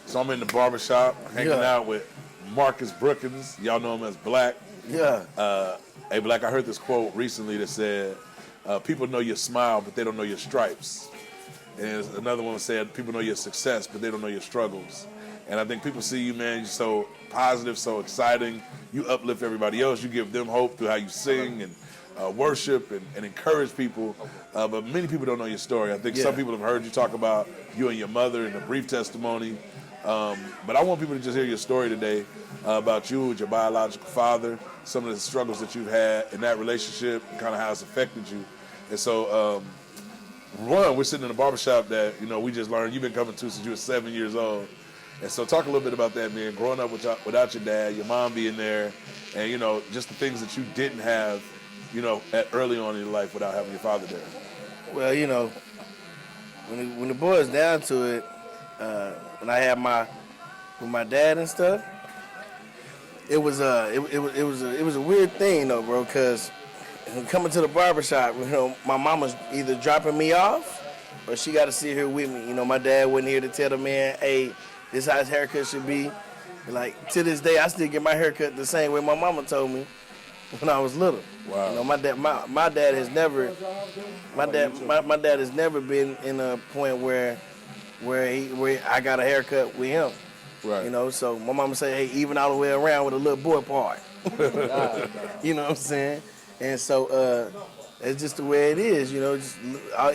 So I'm in the barbershop hanging out with Marcus Brookins. Y'all know him as Black. Yeah. Hey, Black, I heard this quote recently that said, people know your smile, but they don't know your stripes. And another one said, people know your success, but they don't know your struggles. And I think people see you, man, you're so positive, so exciting. You uplift everybody else. You give them hope through how you sing and worship and encourage people. But many people don't know your story. I think some people have heard you talk about you and your mother in a brief testimony. But I want people to just hear your story today about you with your biological father, some of the struggles that you've had in that relationship, and kind of how it's affected you. And so, we're sitting in a barbershop that, we just learned you've been coming to since you were 7 years old. And so talk a little bit about that, man, growing up without your dad, your mom being there, and, just the things that you didn't have, early on in your life without having your father there. Well, when the boys down to it, when I had with my dad and stuff, it was a weird thing though, bro, because coming to the barbershop, my mama's either dropping me off or she got to sit here with me. My dad wasn't here to tell the man, hey, this is how his haircut should be. Like, to this day, I still get my haircut the same way my mama told me when I was little. Wow. My dad has never been in a point where I got a haircut with him. Right. So my mama say, hey, even all the way around with a little boy part. You know what I'm saying? And so it's just the way it is, just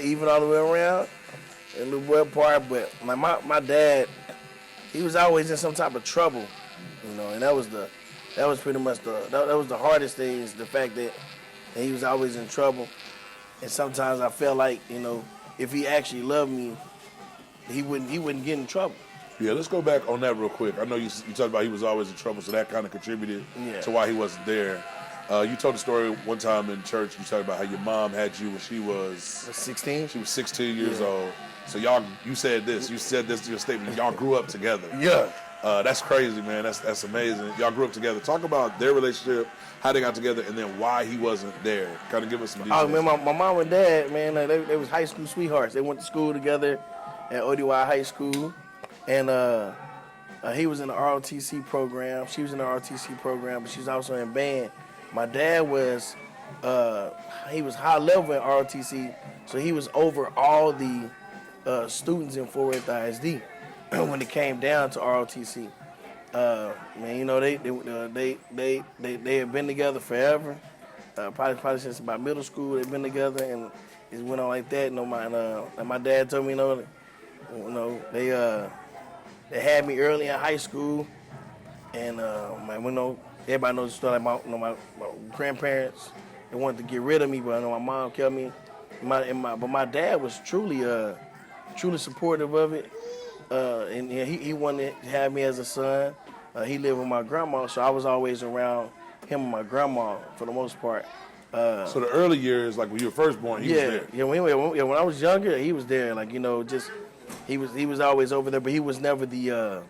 even all the way around, a little boy part. But my dad, he was always in some type of trouble, and that was pretty much that was the hardest thing, is the fact that he was always in trouble. And sometimes I felt like, if he actually loved me, he wouldn't get in trouble. Yeah, let's go back on that real quick. I know you talked about he was always in trouble, so that kind of contributed to why he wasn't there. You told the story one time in church. You talked about how your mom had you when she was 16. She was 16 years old. So you said this in your statement. Y'all grew up together. Yeah. That's crazy, man. That's amazing. Y'all grew up together. Talk about their relationship, how they got together, and then why he wasn't there. Kind of give us some details. Oh, man, my mom and dad, man, they was high school sweethearts. They went to school together at ODY High School. And he was in the ROTC program. She was in the ROTC program, but she was also in band. My dad was, he was high level in ROTC, so he was over all the students in Fort Worth ISD when it came down to ROTC. Man, they had been together forever. Probably since about middle school they've been together, and it went on like that. My dad told me, they had me early in high school, and everybody knows the story. Like my grandparents, they wanted to get rid of me, but my mom kept me. But my dad was truly supportive of it, and he wanted to have me as a son. He lived with my grandma, so I was always around him and my grandma for the most part. So the early years, like when you were first born, he was there. Yeah, when I was younger, he was there. Like, he was always over there, but he was never the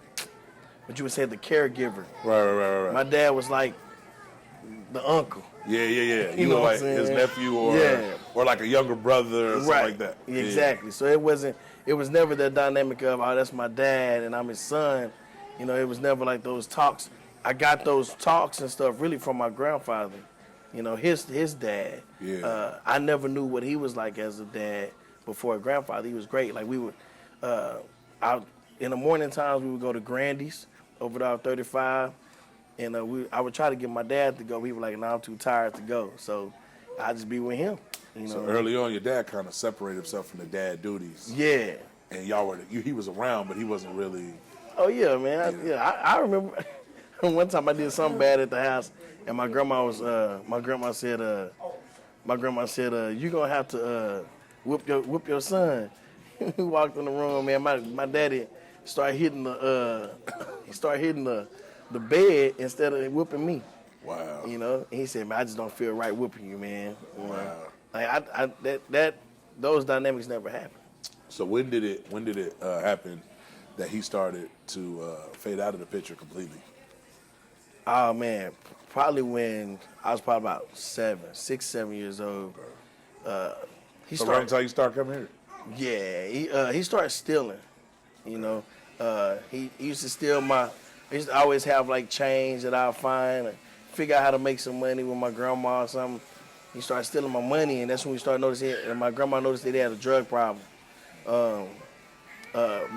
what you would say, the caregiver. Right. My dad was like the uncle. Yeah. You know were like what I'm his saying? nephew or like a younger brother or something like that. Exactly. So it was never that dynamic of, oh, that's my dad and I'm his son. It was never like those talks. I got those talks and stuff really from my grandfather. His dad. Yeah. I never knew what he was like as a dad before a grandfather. He was great. Like, we would out in the morning times, we would go to Grandy's over there on 35, and I would try to get my dad to go. He was like, "No, I'm too tired to go," so I just be with him. So early on, your dad kind of separated himself from the dad duties. Yeah. And he was around, but he wasn't really. Oh yeah, man. I remember one time I did something bad at the house, and my grandma said, "You gonna have to whoop your son." He walked in the room, man. My daddy started hitting the bed instead of whooping me. Wow. And he said, "Man, I just don't feel right whooping you, man." Wow. Like those dynamics never happened. So when did it happen that he started to fade out of the picture completely? Oh man, probably when I was probably about 6, 7 years old. Right until you start coming here. Yeah, he started stealing. He used to steal my. I used to always have like change that I'll find and figure out how to make some money with my grandma or something. He started stealing my money, and that's when we started noticing. And my grandma noticed that he had a drug problem. But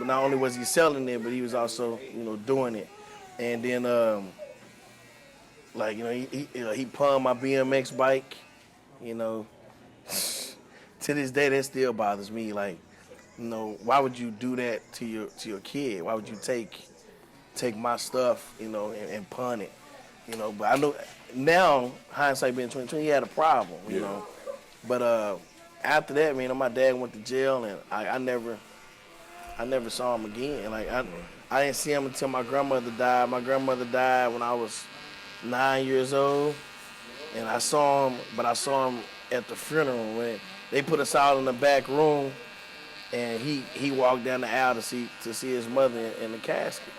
not only was he selling it, but he was also, doing it. And then, he pawned my BMX bike. To this day, that still bothers me. Like, why would you do that to your kid? Why would you take my stuff, and pawn it? But I know now, hindsight being 2020, he had a problem, you know. But after that, my dad went to jail, and I never saw him again. Like I didn't see him until my grandmother died. My grandmother died when I was 9 years old, and I saw him at the funeral when they put us out in the back room, and he walked down the aisle to see his mother in the casket.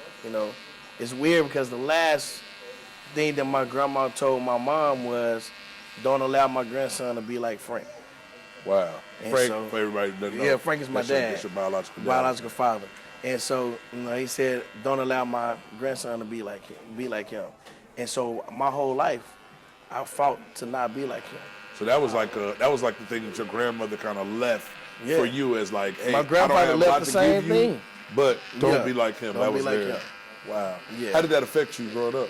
It's weird because the last thing that my grandma told my mom was, "Don't allow my grandson to be like Frank." Wow. And Frank, so, for everybody that doesn't know. Yeah, Frank is my dad. That's your biological dad. Biological father. And so, he said, "Don't allow my grandson to be like him." And so, my whole life, I fought to not be like him. So that was like the thing that your grandmother kind of left for you as like, hey, my grandfather I don't have left a lot the to same give you, thing. but don't be like him. Don't that be was like there. him. Wow. Yeah. How did that affect you growing up?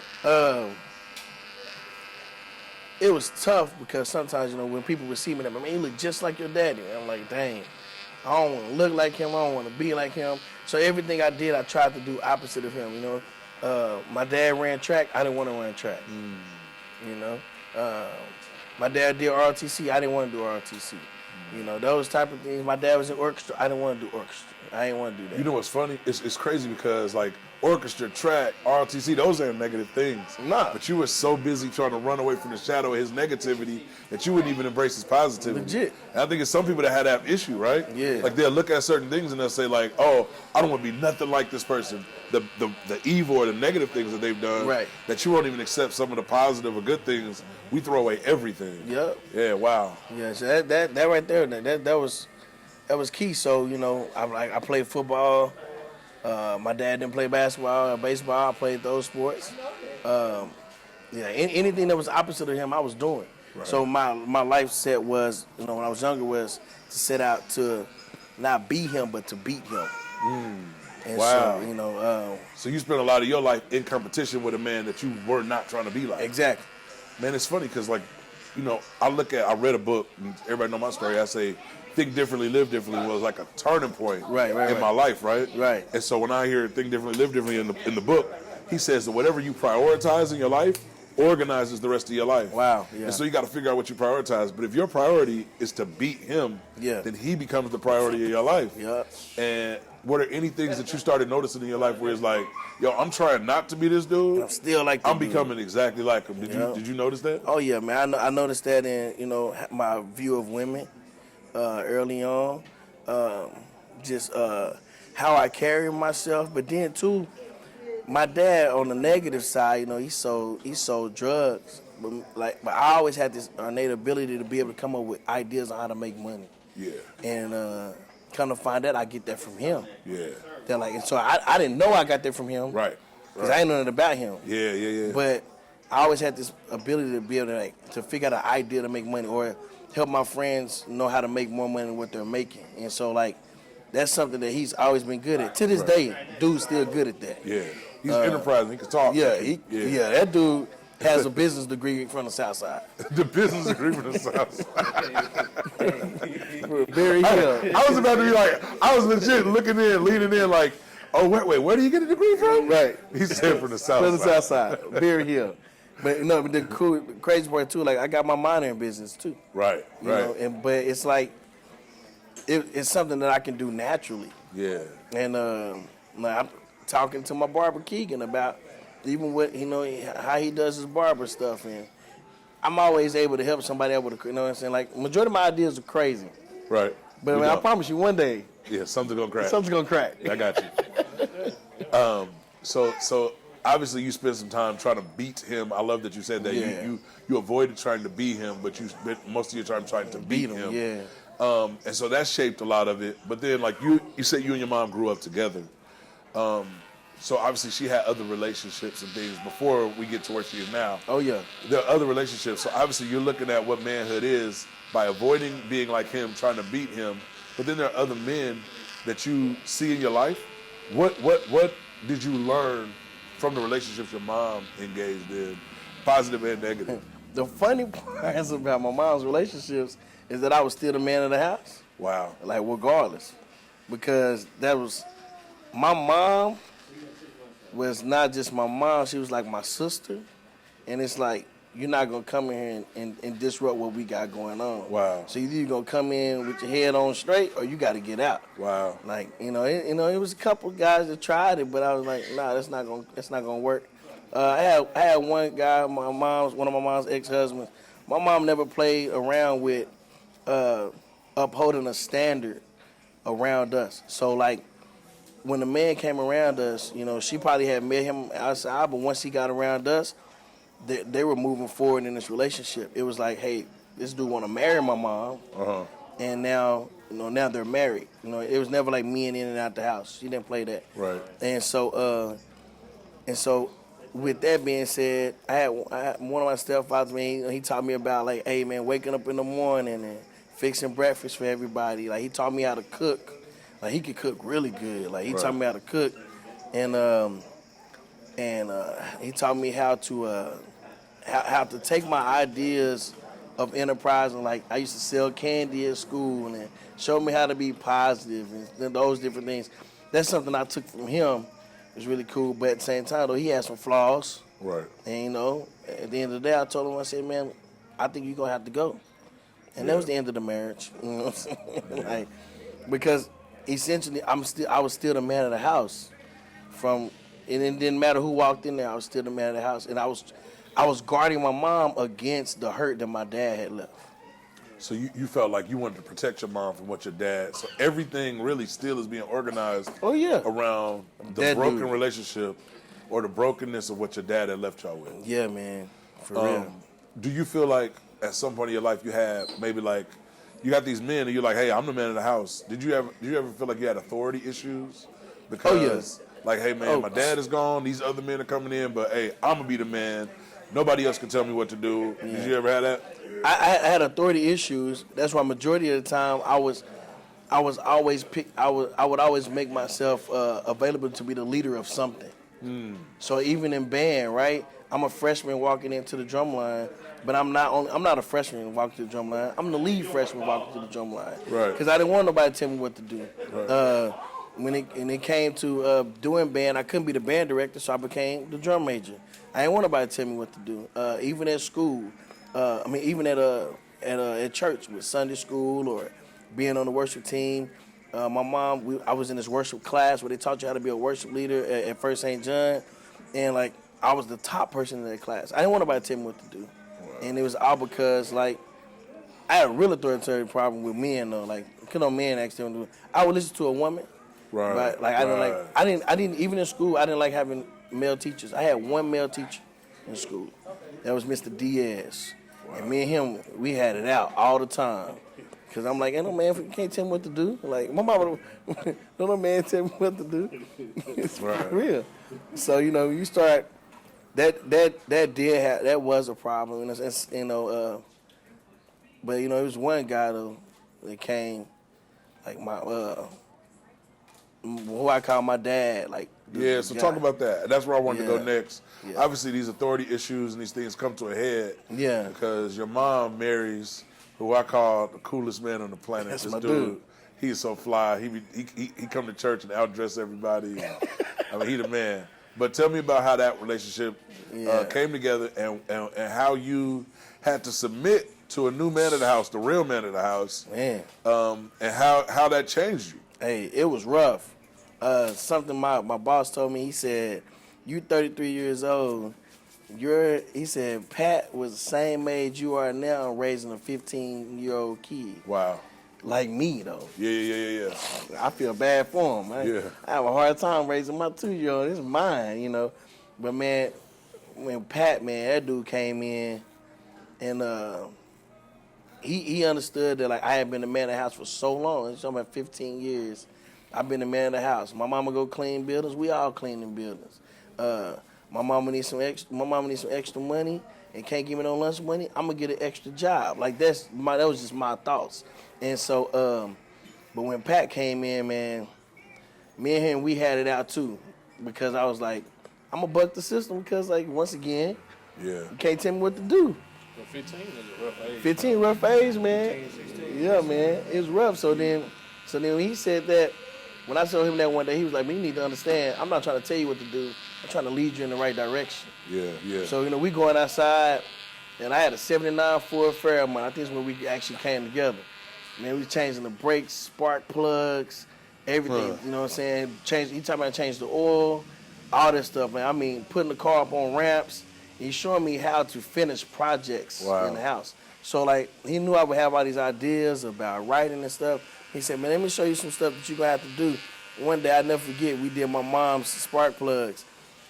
It was tough because sometimes, when people would see me, you look just like your daddy. And I'm like, dang, I don't want to look like him. I don't want to be like him. So everything I did, I tried to do opposite of him. My dad ran track. I didn't want to run track. My dad did ROTC. I didn't want to do ROTC. Those type of things. My dad was in orchestra. I didn't want to do orchestra. I didn't want to do that. You know what's funny? It's crazy because like orchestra, track, ROTC, those aren't negative things. Nah. But you were so busy trying to run away from the shadow of his negativity that you wouldn't even embrace his positivity. Legit. And I think it's some people that have that issue, right? Yeah. Like they'll look at certain things and they'll say like, oh, I don't want to be nothing like this person. The evil or the negative things that they've done. Right. That you won't even accept some of the positive or good things. We throw away everything. Yep. Yeah, wow. Yeah, so that right there, that was key. So, I played football. My dad didn't play basketball or baseball. I played those sports. Anything that was opposite of him, I was doing. Right. So my life set was, when I was younger, was to set out to not be him, but to beat him. And wow. So, so you spent a lot of your life in competition with a man that you were not trying to be like. Exactly. Man, it's funny because, I read a book, and everybody know my story. I say, Think Differently, Live Differently was like a turning point in my life, right? Right. And so when I hear Think Differently, Live Differently in the book, he says that whatever you prioritize in your life organizes the rest of your life. Wow. Yeah. And so you got to figure out what you prioritize. But if your priority is to beat him, then he becomes the priority of your life. Yeah. And what are any things that you started noticing in your life where it's like, yo, I'm trying not to be this dude. I'm still like I'm becoming exactly like him. Did you notice that? Oh yeah, man. I noticed that in my view of women early on, just how I carry myself. But then too, my dad on the negative side, he sold drugs. But I always had this innate ability to be able to come up with ideas on how to make money. Yeah. And come to find out, I get that from him. Yeah. And so I didn't know I got that from him. Right. Because I ain't know nothing about him. Yeah. But I always had this ability to be able to figure out an idea to make money or help my friends know how to make more money than what they're making. And so, that's something that he's always been good at. To this day, dude's still good at that. Yeah. He's enterprising. He can talk. Yeah, that dude has a business degree from the South Side. The business degree from the South Side. Very good. I was about to be like, I was legit looking in, leaning in like, oh, wait, where do you get a degree from? Right. He said from the South Side. From the South Side. Very Hill. But but the crazy part too, I got my minor in business too. Right. But it's like it's something that I can do naturally. Yeah. And I'm talking to my barber Keegan about even what how he does his barber stuff, and I'm always able to help somebody out with what I'm saying. Like majority of my ideas are crazy. Right. But I promise you, one day. Yeah, something's gonna crack. Something's gonna crack. I got you. So obviously you spent some time trying to beat him. I love that you said that. Yeah. You avoided trying to be him, but you spent most of your time trying to beat him. Yeah. And so that shaped a lot of it. But then, like you said, you and your mom grew up together. So obviously she had other relationships and things before we get to where she is now. Oh yeah. There are other relationships. So obviously you're looking at what manhood is by avoiding being like him, trying to beat him. But then there are other men that you see in your life. What did you learn from the relationships your mom engaged in, positive and negative? The funny parts about my mom's relationships is that I was still the man of the house. Wow. Like regardless, because that was my mom was not just my mom, she was like my sister. And it's like, you're not going to come in here and disrupt what we got going on. Wow. So either you're going to come in with your head on straight or you got to get out. Wow. Like, it was a couple guys that tried it, but I was like, nah, that's not going to work. I had one guy, one of my mom's ex-husbands. My mom never played around with upholding a standard around us. So, like, when the man came around us, she probably had met him outside, but once he got around us, they were moving forward in this relationship. It was like, hey, this dude want to marry my mom, and now they're married. It was never like me and in and out the house. She didn't play that. Right. And so with that being said, I had one of my stepfathers, man, he taught me about like, hey man, waking up in the morning and fixing breakfast for everybody. Like he taught me how to cook. Like he could cook really good. Like he taught me how to cook, and he taught me how to take my ideas of enterprise, and like I used to sell candy at school and showed me how to be positive and those different things. That's something I took from him. It was really cool, but at the same time though, he had some flaws. Right. And at the end of the day, I told him, I said, man, I think you're gonna have to go, and that was the end of the marriage. You know what I'm saying? Like, because essentially, I was still the man of the house. And it didn't matter who walked in there. I was still the man of the house, and I was guarding my mom against the hurt that my dad had left. So you felt like you wanted to protect your mom from what your dad. So everything really still is being organized. Oh yeah. Around the broken relationship or the brokenness of what your dad had left y'all with. Yeah, man. For real. Do you feel like at some point in your life you had maybe like you got these men and you're like, hey, I'm the man of the house. Did you ever feel like you had authority issues? Because like, hey man, my dad is gone, these other men are coming in, but hey, I'm gonna be the man. Nobody else can tell me what to do. Yeah. Did you ever have that? I had authority issues. That's why majority of the time I would always make myself available to be the leader of something. So even in band, right? I'm a freshman walking into the drum line, but I'm not a freshman walking to the drum line. I'm the lead freshman walking to the drum line. Right. Because I didn't want nobody to tell me what to do. Right. When it came to doing band, I couldn't be the band director, so I became the drum major. I didn't want nobody to tell me what to do. Even at school, even at church with Sunday school or being on the worship team. My mom, I was in this worship class where they taught you how to be a worship leader at First St. John, and like I was the top person in that class. I didn't want nobody to tell me what to do, and it was all because like I had a real authoritarian problem with men though. Like, men actually don't do it. I would listen to a woman. Right. But like I didn't even in school I didn't like having male teachers. I had one male teacher in school. That was Mr. Diaz. Wow. And me and him, we had it out all the time. Cause I'm like, ain't no man can't tell me what to do. Like my mama, don't no man tell me what to do. It's real. So you start that was a problem, and it's, but it was one guy though that came, like my who I call my dad, like. Yeah, so talk about that. That's where I wanted to go next. Yeah. Obviously, these authority issues and these things come to a head. Yeah. Because your mom marries who I call the coolest man on the planet. That's this my dude. He's so fly. He come to church and outdress everybody. I mean, he the man. But tell me about how that relationship came together and how you had to submit to a new man of the house, the real man of the house. Man. And how that changed you. Hey, it was rough. Something my boss told me, he said, you 33 years old, he said, Pat was the same age you are now raising a 15-year-old kid. Wow. Like me, though. Yeah. I feel bad for him. I have a hard time raising my 2-year-old. It's mine, But, man, when Pat, man, that dude came in, and he understood that, like, I had been the man of the house for so long. It's talking about 15 years. I've been the man of the house. My mama go clean buildings. We all cleaning buildings. My mama needs some extra money and can't give me no lunch money. I'm gonna get an extra job. Like that was just my thoughts. And so, but when Pat came in, man, me and him, we had it out too, because I was like, I'm gonna buck the system because, like, once again, you can't tell me what to do. Well, 15 is a rough age. 15 rough age, man. 15, 16. Yeah, man, it was rough. So then when he said that, when I told him that one day, he was like, "Man, you need to understand. I'm not trying to tell you what to do. I'm trying to lead you in the right direction." Yeah. So we going outside, and I had a '79 Ford Fairmont. I think it's when we actually came together. Man, we was changing the brakes, spark plugs, everything. You know what I'm saying? He talking about change the oil, all that stuff, man. I mean, putting the car up on ramps. He's showing me how to finish projects in the house. So, like, he knew I would have all these ideas about writing and stuff. He said, "Man, let me show you some stuff that you're going to have to do." One day, I never forget, we did my mom's spark plugs.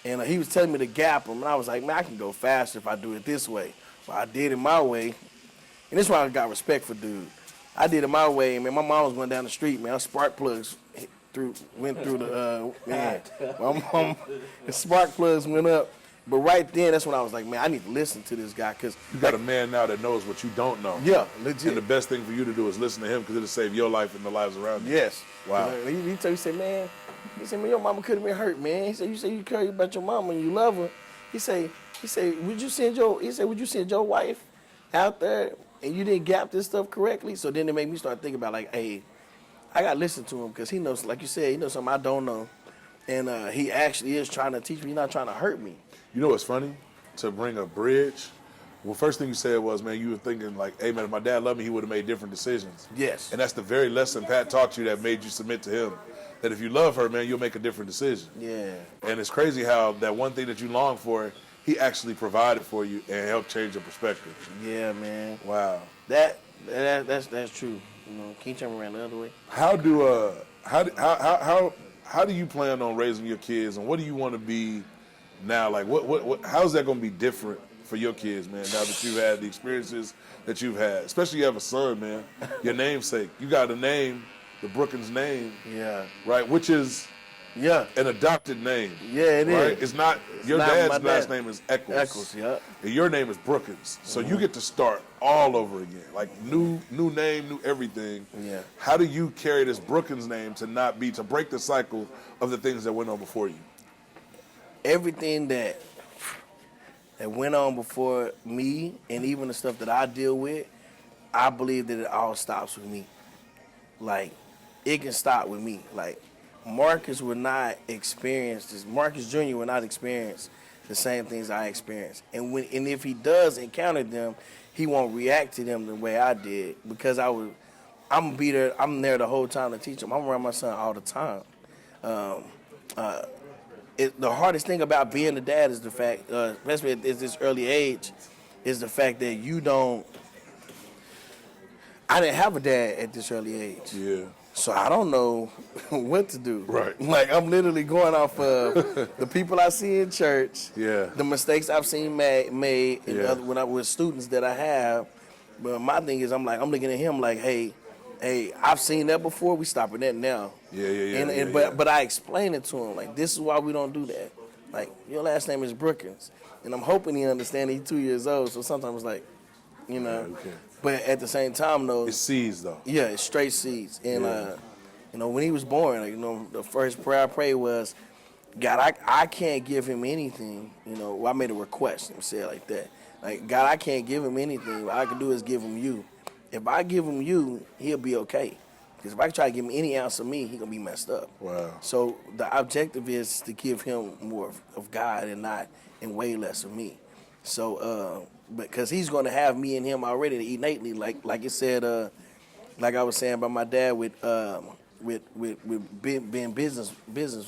And he was telling me to gap them. And I was like, "Man, I can go faster if I do it this way." Well, I did it my way. And this is why I got respect for dude. I did it my way. Man, my mom was going down the street, man. Our spark plugs went through the, man. My mom, the spark plugs went up. But right then, that's when I was like, man, I need to listen to this guy. Cause you got a man now that knows what you don't know. Yeah, legit. And the best thing for you to do is listen to him because it'll save your life and the lives around you. Yes. Wow. He said, man, your mama could have been hurt, man. He said, you care about your mama and you love her. He said, would you send your wife out there and you didn't gap this stuff correctly? So then it made me start thinking about, like, hey, I got to listen to him because he knows, like you said, he knows something I don't know. And he actually is trying to teach me. He's not trying to hurt me. You know what's funny? To bring a bridge, well, first thing you said was, man, you were thinking like, hey, man, if my dad loved me, he would have made different decisions. Yes. And that's the very lesson Pat taught you that made you submit to him. That if you love her, man, you'll make a different decision. Yeah. And it's crazy how that one thing that you long for, he actually provided for you and helped change your perspective. Yeah, man. Wow. That's true. You know, can you turn around the other way? How do you plan on raising your kids, and what do you want to be now? Like, how's that going to be different for your kids, man, now that you've had the experiences that you've had? Especially you have a son, man, your namesake. You got a name, the Brookins name. Yeah. Right, which is an adopted name. Yeah, it right? is. It's not, your dad's last name is Eccles. Eccles, yeah. And your name is Brookins. So you get to start all over again. Like new name, new everything. Yeah. How do you carry this Brookins name to break the cycle of the things that went on before you? Everything that went on before me, and even the stuff that I deal with, I believe that it all stops with me. Like, it can stop with me. Like, Marcus would not experience this. Marcus Jr. would not experience the same things I experienced. And if he does encounter them, he won't react to them the way I did, because I'm there the whole time to teach him. I'm around my son all the time. The hardest thing about being a dad is the fact, especially at this early age, is the fact that I didn't have a dad at this early age. Yeah. So I don't know what to do. Right. Like, I'm literally going off of the people I see in church, the mistakes I've seen made, when I was students that I have. But my thing is, I'm looking at him like, hey, I've seen that before. We stopping that now. But I explain it to him, like, this is why we don't do that. Like, your last name is Brookins, and I'm hoping he understands. He's 2 years old, so sometimes it's like, you know. Okay. But at the same time, though, it's seeds, though. Yeah, it's straight seeds. And when he was born, like, the first prayer I prayed was, God, I can't give him anything. I made a request and said it like that. Like, God, I can't give him anything. What I can do is give him you. If I give him you, he'll be okay. Because if I try to give him any ounce of me, he's going to be messed up. Wow. So the objective is to give him more of God and way less of me. So, because he's going to have me and him already innately, like it said, like I was saying about my dad with being business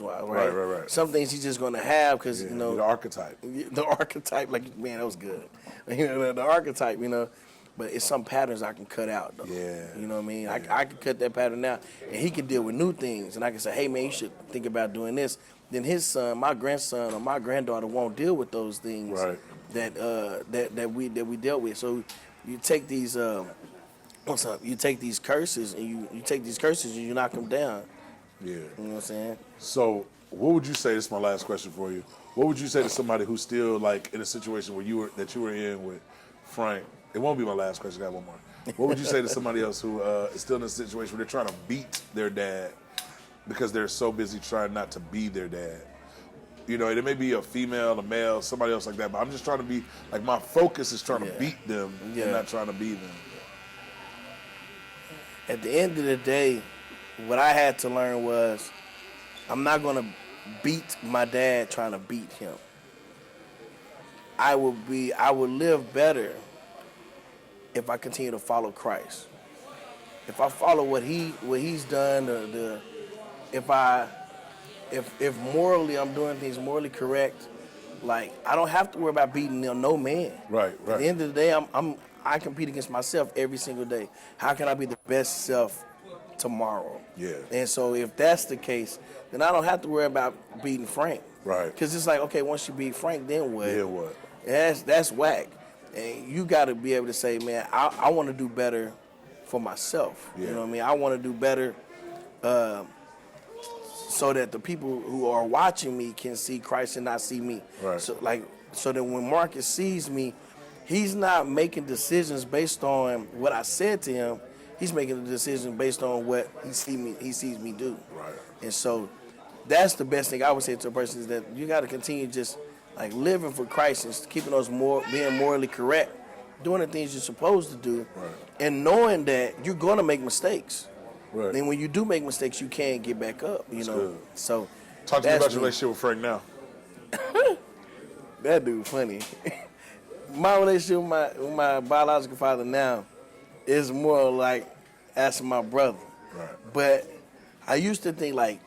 wise, right? Right. Some things he's just going to have because, the archetype. The archetype, like, man, that was good. The archetype, But it's some patterns I can cut out, though. Yeah. You know what I mean? Yeah. I can cut that pattern out, and he can deal with new things. And I can say, hey, man, you should think about doing this. Then his son, my grandson, or my granddaughter won't deal with those things that we dealt with. So you take these you take these curses and you knock them down. Yeah. You know what I'm saying? So, what would you say? This is my last question for you. What would you say to somebody who's still like in a situation where you were in with Frank? It won't be my last question. I got one more. What would you say to somebody else who is still in a situation where they're trying to beat their dad because they're so busy trying not to be their dad? You know, it may be a female, a male, somebody else like that, but I'm just trying to be, like, my focus is trying to beat them and not trying to be them. At the end of the day, what I had to learn was I'm not going to beat my dad trying to beat him. I will live better if I continue to follow Christ. If I follow what he's done, if morally I'm doing things morally correct, like I don't have to worry about beating no man. Right. At the end of the day, I compete against myself every single day. How can I be the best self tomorrow? Yeah. And so if that's the case, then I don't have to worry about beating Frank. Right. Because it's like, okay, once you beat Frank, then what? Yeah, what? That's whack. And you got to be able to say, man, I want to do better for myself. Yeah. You know what I mean? I want to do better so that the people who are watching me can see Christ and not see me. Right. So that when Marcus sees me, he's not making decisions based on what I said to him. He's making the decision based on what he sees me do. Right. And so that's the best thing I would say to a person is that you got to continue just like living for Christ and keeping being morally correct, doing the things you're supposed to do, and knowing that you're going to make mistakes. Right. And when you do make mistakes, you can't get back up. You know. Good. So Talk to me about your relationship with Frank now. That dude funny. My relationship with my biological father now is more like asking my brother. Right. But I used to think like,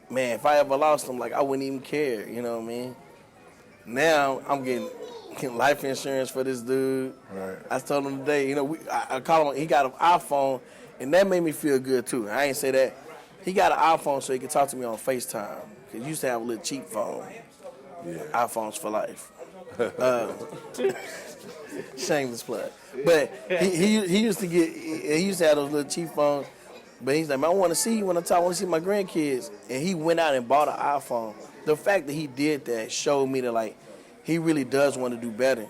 man, if I ever lost him, like I wouldn't even care. You know what I mean? Now I'm getting life insurance for this dude. Right. I told him today, you know, I called him. He got an iPhone, and that made me feel good too. I ain't say that. He got an iPhone so he could talk to me on FaceTime. Cause he used to have a little cheap phone. Yeah. iPhones for life. Shameless plug. But he used to have those little cheap phones. But he's like, man, I want to see you when I talk. I want to see my grandkids. And he went out and bought an iPhone. The fact that he did that showed me that like he really does want to do better.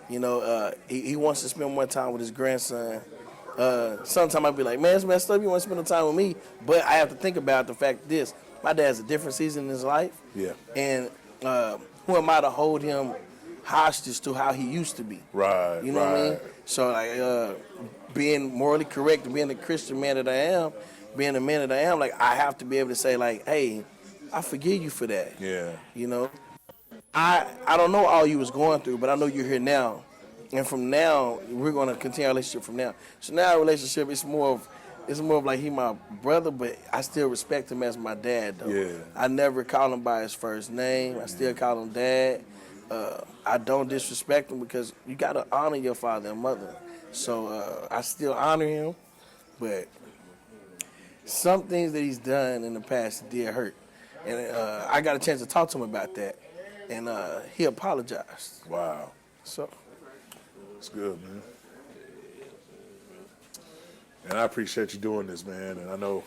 You know, he wants to spend more time with his grandson. Sometimes I'd be like, man, it's messed up. You want to spend no time with me? But I have to think about the fact this. My dad's a different season in his life. Yeah. And who am I to hold him hostage to how he used to be? Right. You know what I mean? So like being morally correct, being the Christian man that I am, being the man that I am, like I have to be able to say like, hey, I forgive you for that. Yeah. You know? I don't know all you was going through, but I know you're here now. And from now, we're gonna continue our relationship from now. So now our relationship is more of like he my brother, but I still respect him as my dad though. Yeah. I never call him by his first name. I still call him dad. I don't disrespect him because you gotta honor your father and mother. So I still honor him, but some things that he's done in the past did hurt. And I got a chance to talk to him about that. And he apologized. Wow. So It's good, man. And I appreciate you doing this, man. And I know,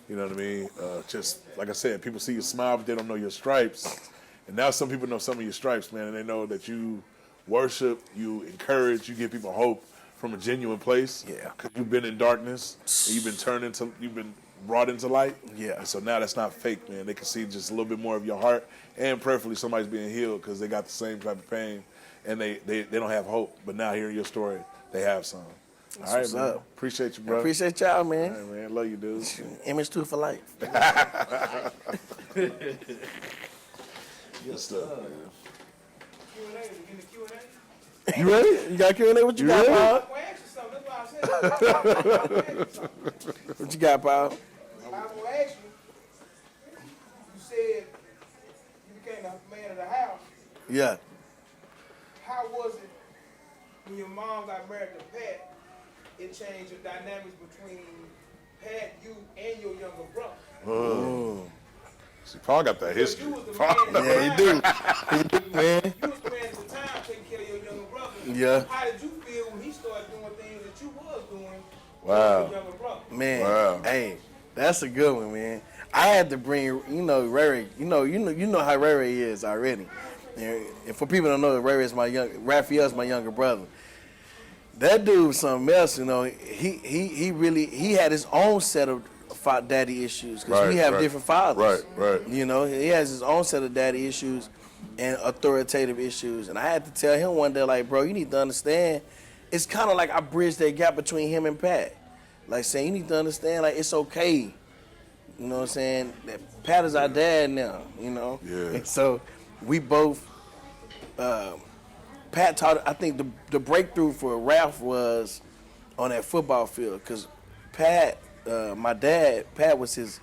you know what I mean? Just like I said, people see you smile, but they don't know your stripes. And now some people know some of your stripes, man, and they know that you worship, you encourage, you give people hope from a genuine place. Yeah. Because you've been in darkness, and you've been brought into light. Yeah. And so now that's not fake, man. They can see just a little bit more of your heart, and prayerfully somebody's being healed because they got the same type of pain, and they don't have hope. But now hearing your story, they have some. All right, what's man. up. Appreciate you, I bro. appreciate y'all, man. All right, man. Love you, dude. Image 2 for life. Good stuff, man. You ready? You got Q&A? What you got, ready? Paul? Well, ask you something. That's why I said. What you got, Paul? I was gonna ask you. You said you became the man of the house. Yeah. How was it when your mom got married to Pat? It changed the dynamics between Pat, you, and your younger brother. Oh. See, Paul got that history. You was the Paul, man. Yeah, he do. He do, man. You was the man at the time taking care of your younger brother. Yeah. How did you feel when he started doing things that you was doing Wow. with your younger brother? Man, Wow. hey, that's a good one, man. I had to bring, Ray Ray. You know how Ray Ray is already. And for people that don't know, Ray Ray is Raphael's my younger brother. That dude was something else, He had his own set of daddy issues because we have different fathers. Right. He has his own set of daddy issues and authoritative issues. And I had to tell him one day, like, bro, you need to understand. It's kind of like I bridged that gap between him and Pat. Like saying, you need to understand, like, it's okay. You know what I'm saying? That Pat is our dad now, Yeah. And so we both, Pat taught, I think the breakthrough for Ralph was on that football field because Pat, my dad, Pat was his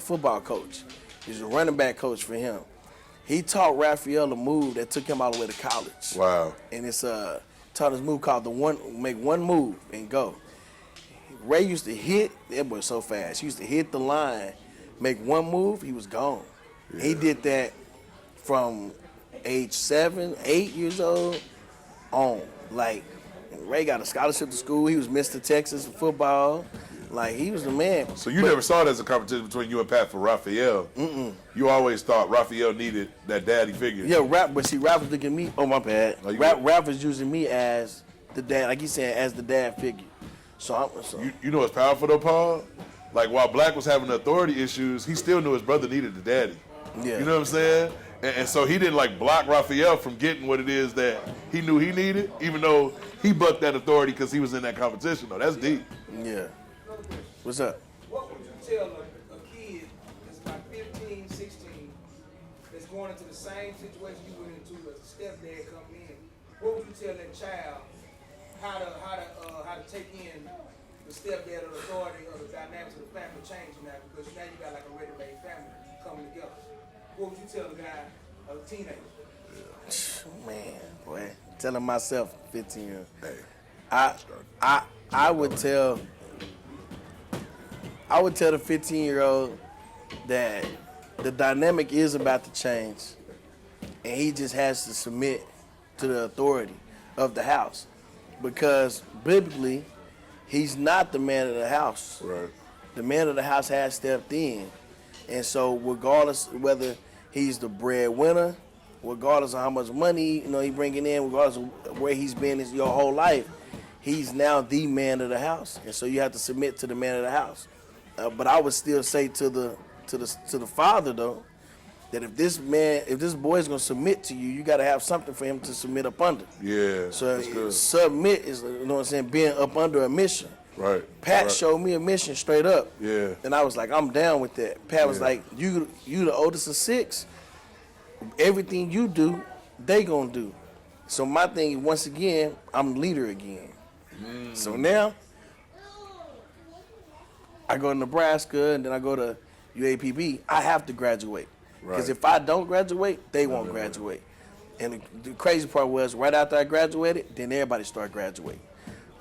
football coach. He was a running back coach for him. He taught Raphael a move that took him all the way to college. Wow. And it's taught us a move called make one move and go. Ray used to hit, that was so fast. He used to hit the line, make one move, he was gone. Yeah. He did that from age 7, 8 years old on. Like, Ray got a scholarship to school. He was Mr. Texas in football. Like, he was the man. So you never saw it as a competition between you and Pat for Raphael? Mm-mm. You always thought Raphael needed that daddy figure. Yeah, Rap was looking at me. Oh, my bad. Rap was using me as the dad, like he said, as the dad figure. So you know what's powerful though, Paul? Like while Black was having authority issues, he still knew his brother needed the daddy. Yeah. You know what I'm saying? And so he didn't like block Raphael from getting what it is that he knew he needed, even though he bucked that authority because he was in that competition though. That's deep. Yeah. What's up? What would you tell a kid that's about 15, 16, that's going into the same situation you went into as a stepdad coming in? What would you tell that child how to take in the stepdad or the authority or the dynamics of the family changing now because now you got like a ready-made family coming together? What would you tell a guy, a teenager? Man, boy, telling myself, 15-year-old. Hey, I would tell the 15-year-old that the dynamic is about to change, and he just has to submit to the authority of the house. Because biblically, he's not the man of the house. right. The man of the house has stepped in. And so regardless whether he's the breadwinner, regardless of how much money he bringing in, regardless of where he's been your whole life, he's now the man of the house. And so you have to submit to the man of the house. But I would still say to the father though, that if this boy is gonna submit to you, you gotta have something for him to submit up under. Yeah. So that's good. submit is, being up under a mission. Right. Pat showed me a mission straight up. Yeah. And I was like, I'm down with that. Pat was like, you the oldest of 6. Everything you do, they gonna do. So my thing, once again, I'm leader again. So now, I go to Nebraska and then I go to UAPB. I have to graduate. Because if I don't graduate, they won't graduate. And the crazy part was, right after I graduated, then everybody started graduating.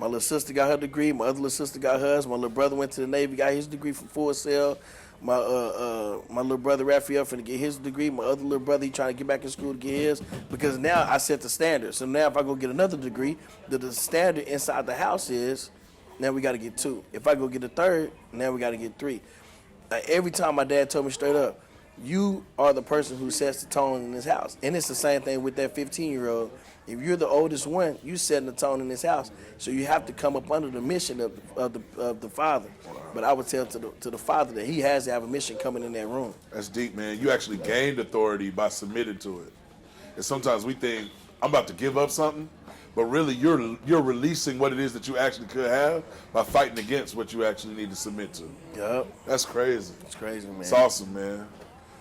My little sister got her degree. My other little sister got hers. My little brother went to the Navy, got his degree from Full Sail. My little brother Raphael finna get his degree. My other little brother, he trying to get back in school to get his. Because now I set the standard. So now if I go get another degree, the standard inside the house is, now we got to get 2. If I go get a third, now we got to get 3. Every time my dad told me straight up, you are the person who sets the tone in this house. And it's the same thing with that 15-year-old. If you're the oldest one, you setting the tone in this house. So you have to come up under the mission of the father. But I would tell to the father that he has to have a mission coming in that room. That's deep, man. You actually gained authority by submitting to it. And sometimes we think, I'm about to give up something, but really you're releasing what it is that you actually could have by fighting against what you actually need to submit to. Yup. That's crazy. It's crazy, man. It's awesome, man.